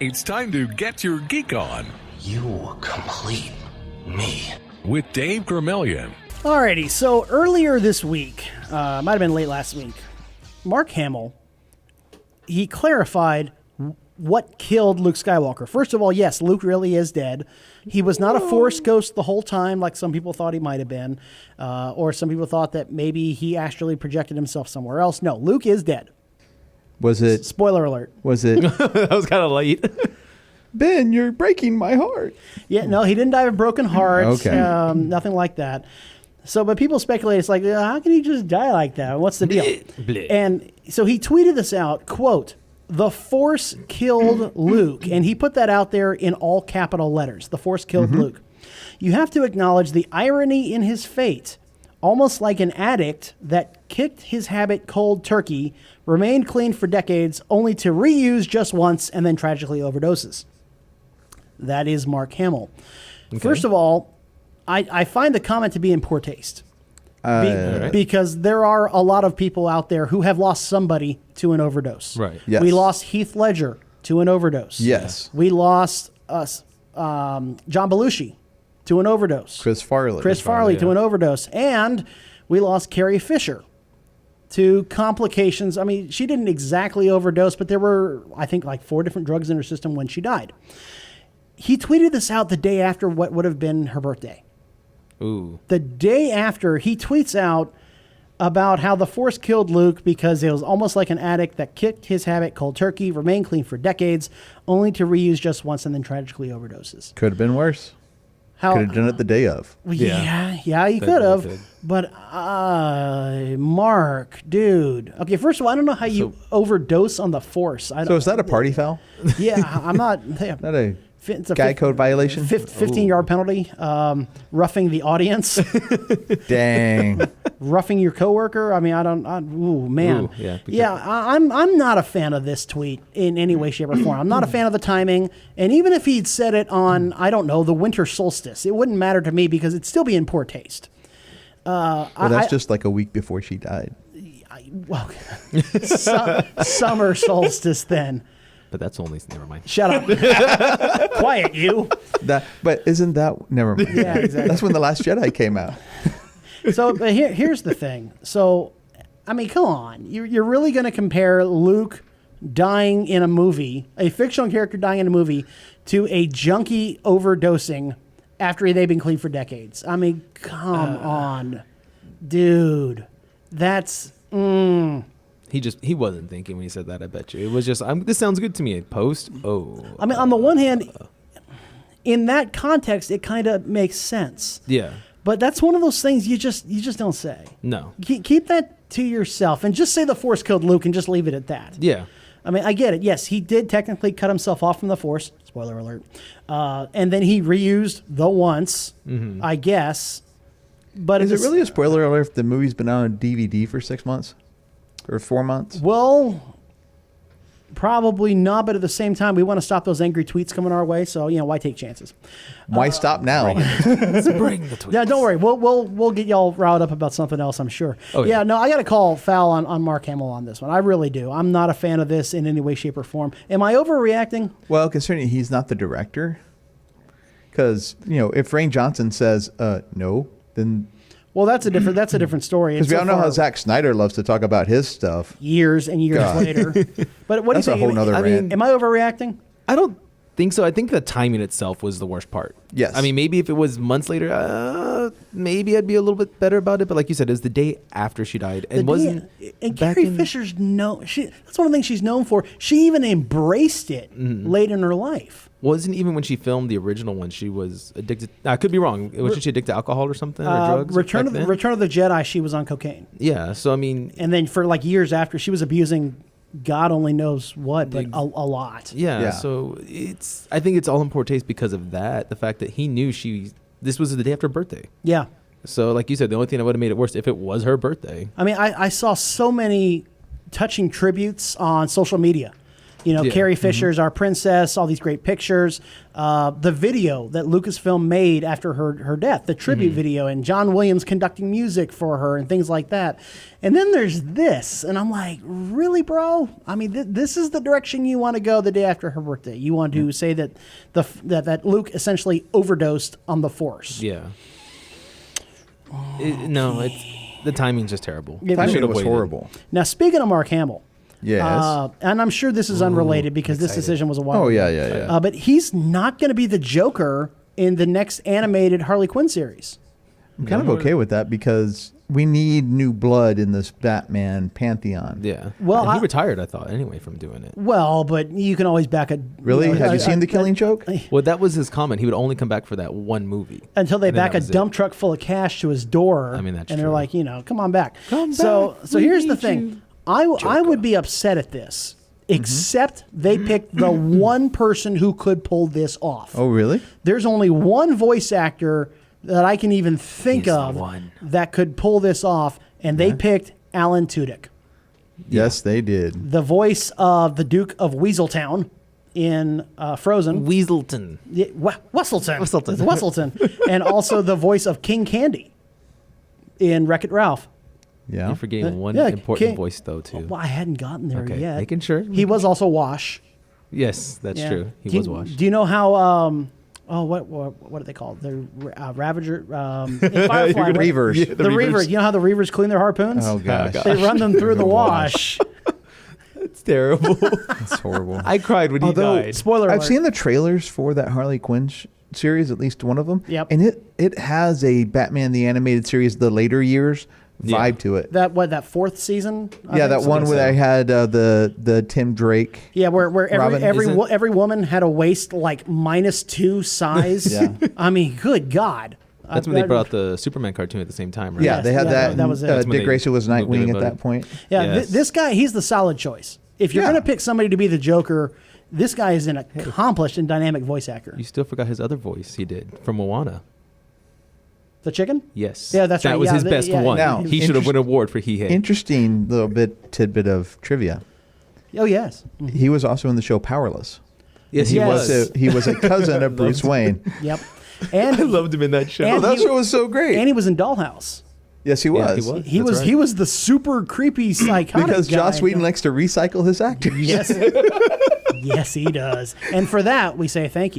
It's time to get your geek on You complete me. with Dave Gramillion. Alrighty, so earlier this week, might have been late last week, Mark Hamill, he clarified what killed Luke Skywalker. First of all, yes, Luke really is dead. He was not a Force ghost the whole time like some people thought he might have been, or some people thought that maybe he actually projected himself somewhere else. No, Luke is dead. Was it? Spoiler alert. Was it? That was kind of late. Ben, you're breaking my heart. Yeah, no, he didn't die of a broken heart. Okay. Nothing like that. So, but people speculate, it's like, how can he just die like that? What's the deal? And so he tweeted this out, quote, "The Force killed Luke." And he put that out there in all capital letters. The Force killed Luke. You have to acknowledge the irony in his fate. Almost like an addict that kicked his habit cold turkey, remained clean for decades, only to reuse just once and then tragically overdoses. That is Mark Hamill. Okay. First of all, I find the comment to be in poor taste. Because there are a lot of people out there who have lost somebody to an overdose. Right. Yes. We lost Heath Ledger to an overdose. Yes. We lost John Belushi to an overdose. Chris Farley. Chris Farley to an overdose. And we lost Carrie Fisher to complications. I mean, she didn't exactly overdose, but there were, I think, like 4 different drugs in her system when she died. He tweeted this out the day after what would have been her birthday. Ooh. The day after, he tweets out about how the Force killed Luke because it was almost like an addict that kicked his habit cold turkey, remained clean for decades, only to reuse just once and then tragically overdoses. Could have been worse. Could have done it the day of. Yeah, he could have. But Mark, dude. Okay, first of all, I don't know how you overdose on the Force. So is that a party foul? Yeah, I'm not. Not a It's a guy code violation? 15-yard penalty. Roughing the audience. Dang. Roughing your coworker. I mean, ooh, man. Ooh, I'm not a fan of this tweet in any way, shape, or form. I'm not a fan of the timing. And even if he'd said it on, I don't know, the winter solstice, it wouldn't matter to me because it'd still be in poor taste. Well, that's just like a week before she died. Summer solstice then. But that's only, never mind. Shut up. Quiet, you. But isn't that, never mind. Yeah, exactly. That's when The Last Jedi came out. So but here's the thing. So, I mean, come on. You're really going to compare Luke dying in a movie, a fictional character dying in a movie, to a junkie overdosing after they've been clean for decades. I mean, come on. Dude. That's... He wasn't thinking when he said that, I bet you. It was just, this sounds good to me. Post, I mean, on the one hand, in that context, it kind of makes sense. Yeah. But that's one of those things you just don't say. No. Keep that to yourself and just say the Force killed Luke and just leave it at that. Yeah. I mean, I get it. Yes, he did technically cut himself off from the Force. Spoiler alert. And then he reused the once, I guess. But Is it really a spoiler alert if the movie's been out on DVD for 6 months? Or 4 months? Well, probably not, but at the same time, we want to stop those angry tweets coming our way, so, why take chances? Why stop now? Bring the tweets. Yeah, don't worry. We'll get y'all riled up about something else, I'm sure. Oh, yeah. No, I got to call foul on Mark Hamill on this one. I really do. I'm not a fan of this in any way, shape, or form. Am I overreacting? Well, considering he's not the director, because, if Rain Johnson says, no, then... Well, that's a different story. Because we all know how Zack Snyder loves to talk about his stuff. Years and years later. But what That's do you think? a whole nother rant. Am I overreacting? I don't think so. I think the timing itself was the worst part. Yes. I mean, maybe if it was months later, maybe I'd be a little bit better about it. But like you said, it was the day after she died. And Carrie Fisher's that's one of the things she's known for. She even embraced it late in her life. Wasn't even when she filmed the original one, she was addicted. I could be wrong. Wasn't she addicted to alcohol or something or drugs? Return of the Jedi, she was on cocaine. Yeah, so I mean... And then for like years after, she was abusing God only knows what, but a lot. Yeah, so I think it's all in poor taste because of that. The fact that he knew this was the day after her birthday. Yeah. So like you said, the only thing that would have made it worse if it was her birthday. I mean, I saw so many touching tributes on social media Carrie Fisher's our princess, all these great pictures. The video that Lucasfilm made after her death, the tribute video, and John Williams conducting music for her and things like that. And then there's this, and I'm like, really, bro? I mean, this is the direction you want to go the day after her birthday. You want to say that that Luke essentially overdosed on the Force. Yeah. The timing's just terrible. It Timing was waited. horrible. Now, speaking of Mark Hamill, Yes. and I'm sure this is unrelated because this decision was a while ago. Yeah. But he's not going to be the Joker in the next animated Harley Quinn series. I'm kind of okay with that because we need new blood in this Batman pantheon. Yeah. Well, And I- he retired, I thought, anyway, from doing it. Well, but you can always back a... Really? Have you seen The Killing Joke? Well, that was his comment. He would only come back for that one movie. Until they And then back that a was it. dump truck full of cash to his door. I mean, that's And they're true. like, come on back. Come so back. So We here's the need thing. you, I would be upset at this, except they picked the one person who could pull this off. Oh, really? There's only one voice actor that I can even think He's the of one. that could pull this off, and they picked Alan Tudyk, Yes, they did. the voice of the Duke of Weaseltown in Frozen. Weaselton. Yeah, Wesselton. Wesselton. It's Wesselton. And also the voice of King Candy in Wreck-It Ralph. Yeah. You're forgetting one yeah, important King- voice, though, too. Well, I hadn't gotten there Okay, yet. making sure. He was also Wash. Yes, that's Yeah. true. He Do you- was washed. Do you know how... what are they called? The Ravager in Firefly. what- Reavers. Yeah, The Reavers. You know how the Reavers clean their harpoons? Oh, gosh. They run them through the wash. It's terrible. That's horrible. I cried when he Although- died. Spoiler I've alert. seen the trailers for that Harley Quinn series, at least one of them. Yep. And it has a Batman the Animated Series, the later years vibe Yeah. to it. that fourth season? I Yeah, think? that one so. where I had the Tim Drake. Yeah, where Robin, every woman had a waist like -2 size. Yeah. I mean, good God. That's when they brought out the Superman cartoon at the same time, right? Yeah, Yes, they had yeah, that. that was it. That's when Dick they Grayson was moved Nightwing at everybody. that point. Yeah, Yes. this guy, he's the solid choice. If you're Yeah. going to pick somebody to be the Joker, this guy is an accomplished and dynamic voice actor. You still forgot his other voice he did from Moana. The chicken? Yes. Yeah, that's right. That was Yeah, his best yeah, one. Now, he should have won an award for He Hate. Interesting little tidbit of trivia. Oh, yes. He was also in the show Powerless. Yes, he he was. was. He was a cousin of Bruce Wayne. Yep. And I loved him in that show. And Oh, that he- show was so great. and he was in Dollhouse. Yes, he Yeah, was. he was. He That's was right. he was the super creepy psychotic Because guy. Joss Whedon likes to recycle his actors. Yes. Yes, he does. And for that, we say thank you.